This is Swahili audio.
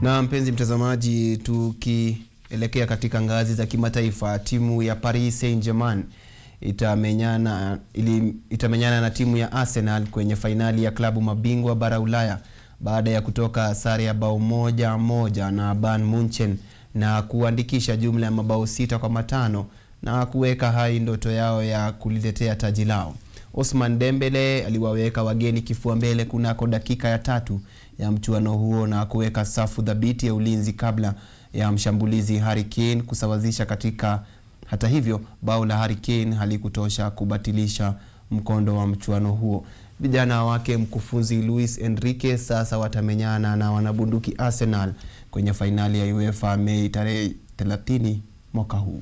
Na mpenzi mtazamaji, tukielekea katika ngazi za kimataifa, timu ya Paris Saint-Germain itamenyana na timu ya Arsenal kwenye fainali ya klabu mabingwa bara Ulaya baada ya kutoka sare ya bao 1-1 na Bayern Munchen na kuandikisha jumla ya mabao 6-5 na kuweka hai ndoto yao ya kuliletea taji lao. Ousmane Dembele aliwaweka wageni kifua mbele kunako dakika ya 3 ya mchuano huo na kuweka safu dhabiti ya ulinzi kabla ya mshambulizi Harry Kane kusawazisha katika. Hata hivyo, bao la Harry Kane halikutosha kubatilisha mkondo wa mchuano huo. Vijana wake mkufunzi Luis Enrique sasa watamenyana na wanabunduki Arsenal kwenye fainali ya UEFA Mei tarehe 30 mwaka huu.